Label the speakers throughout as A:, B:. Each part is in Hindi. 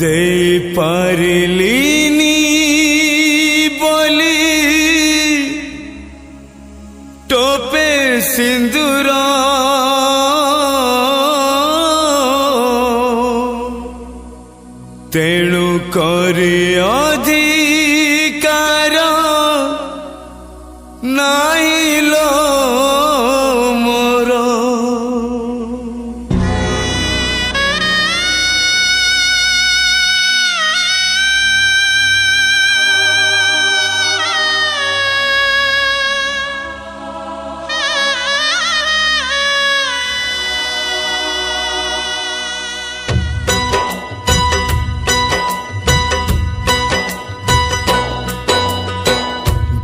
A: दे पारिलिनी बोली टोपे सिंदूर तेणु करे अधिकार नाही लो मोर।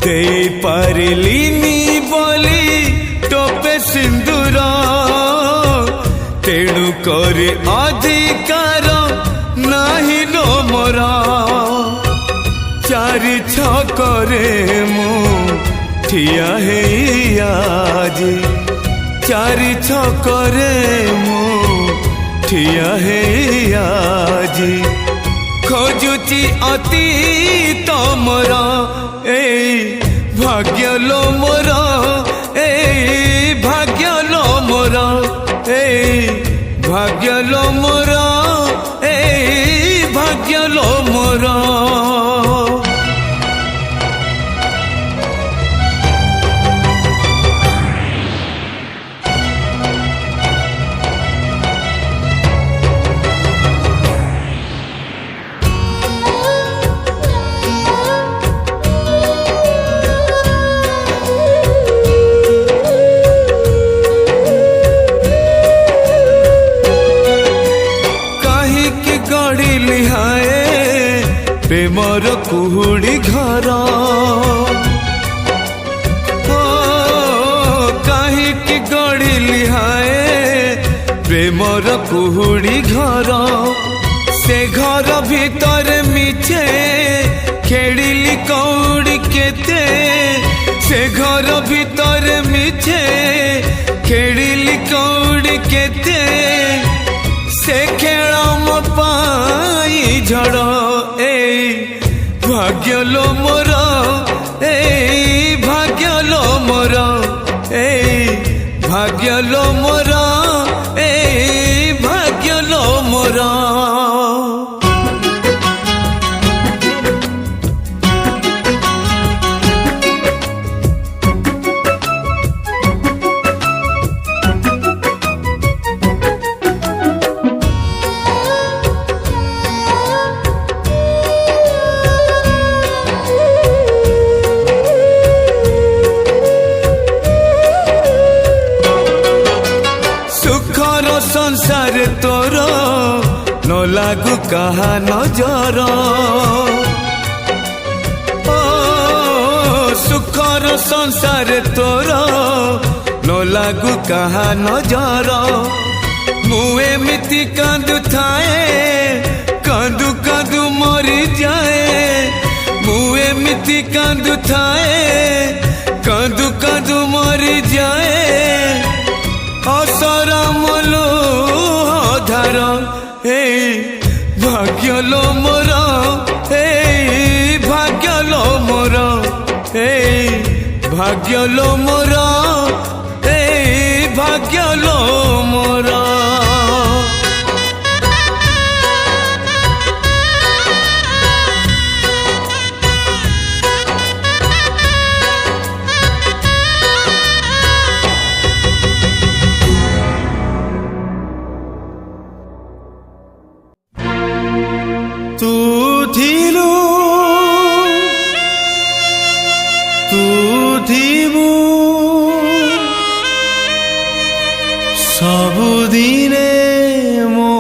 A: दे पारिलिनी बोली टोपे सिंदूर तेणु करे अधिकार नाही लो मोर। चारि छकरे मु ठिया हे आजी चारि छकरे मु ठिया हे आजी खोजुची अतीत मोर ए भाग्य लो मोर ए भाग्य लो मोर ए भाग्य लो मोर ए भाग्य लो मोर। प्रेमर कुहुड़ी घर कहीं की गढ़ी हाय प्रेमर कुहुड़ी घर से घर भीतर मिछे खेलिली कौड़ी केते से घर भीतर मिछे खेलिली कौड़ी केते से खेल मो पाई झड़ ए भाग्य लो मोर ए भाग्य लो मोर ए भाग्य लो मोर ए भाग्य लो मोर। संसार तोर न लागू कहा नजर सुखर संसार तोर न लागू कहा नजर मु एमिति कांदु थाए कांदु कांदु मरी जाए मु एमिति कांदु थाए कांदु कांदु मरी जाए असरा मलो धार हे भाग्य लो मोर हे भाग्य लो मोर हे भाग्य लो मोर हे भाग्य लो मोर। तू धिलु तू धिबु सबुदिने मो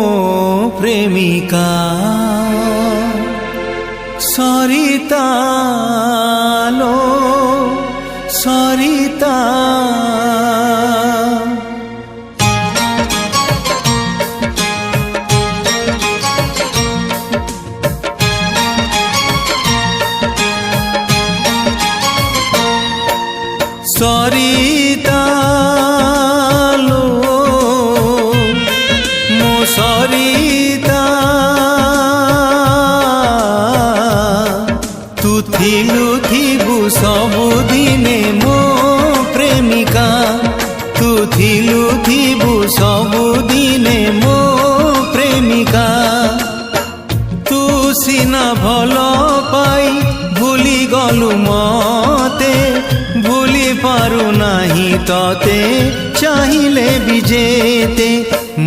A: प्रेमिका सरिता लो सरिता सरिता लो मो सरिता ଝୁଲତେ ଚାହିଁଲେ ବି ଯେତେ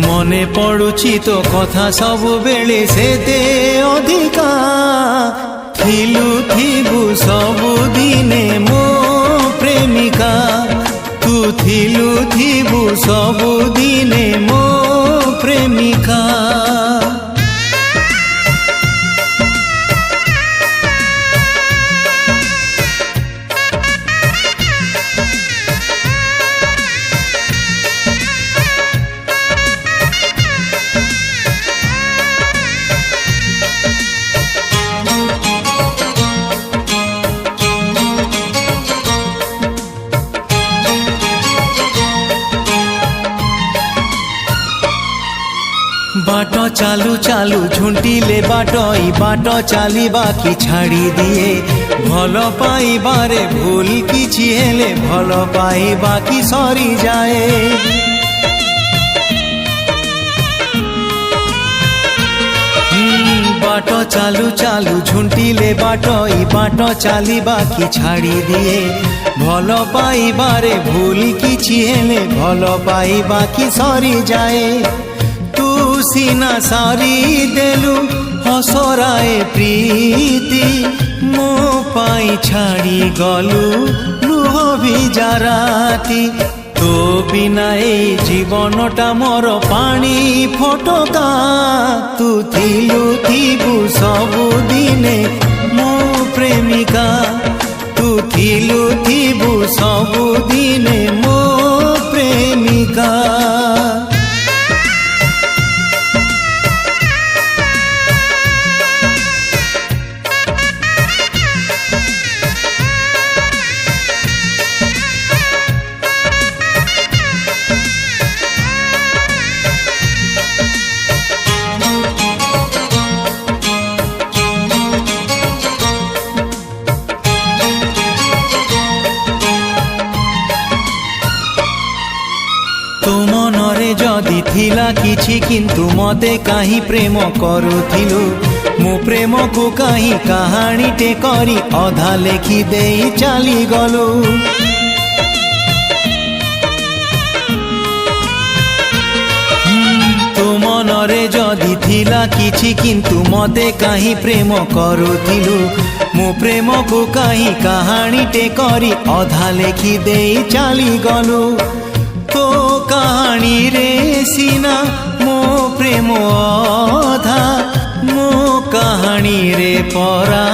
A: ମନେ ପଡୁଛି ତୋ କଥା ସବୁବେଳେ ସେତେ ଅଧିକା ଥିଲୁ ଥିବୁ ସବୁଦିନେ ମୋ ପ୍ରେମିକା ତୁ ଥିଲୁ ଥିବୁ ସବୁଦିନେ ମୋ ପ୍ରେମିକା। बाट चालू चालू झुंटिले बाट ई बाट चालिबा कि छाड़ी दिए भल पाइबारे भूल किछि हेले भल पाइबा कि सरी जाए बाट चालू चालू झुंटिले बाट ई बाट चालिबा कि छाड़ी दिए भल पाइबारे भूल किछि हेले भल पाइबा कि सरी जाए सीना सारी देलु हसराए प्रीति मो पाई छाड़ी गलु लुह भिजा राती तो बिना ए जीवनटा मोर पानी फटका तू थिलु थिबु सबुदिने मो प्रेमिका तू थिलु थिबु सबुदिने मो प्रेमिका। जदि थिला किछि किंतु मते काहि प्रेम करुथिलु मो प्रेम को काहि कहानी टे करी अधा लेखि देई चली गलु तो मनरे जदि थिला किछि किंतु मते काहि प्रेम करुथिलु मो प्रेम को काहि कहानी टे करी अधा लेखि देई चली गलु तो कहानी रे सीना मो प्रेम अधा मो कहानी रे परा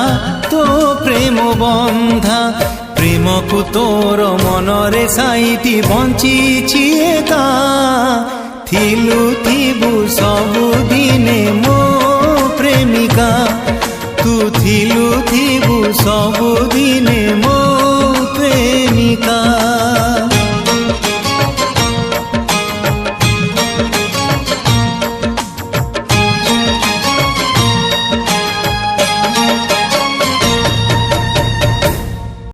A: तो प्रेम बंधा प्रेम को तोर मन रे साइति बंची एका थिलु थिबु सबुदिने मो प्रेमिका तू थिलु थिबु सबुदिने मो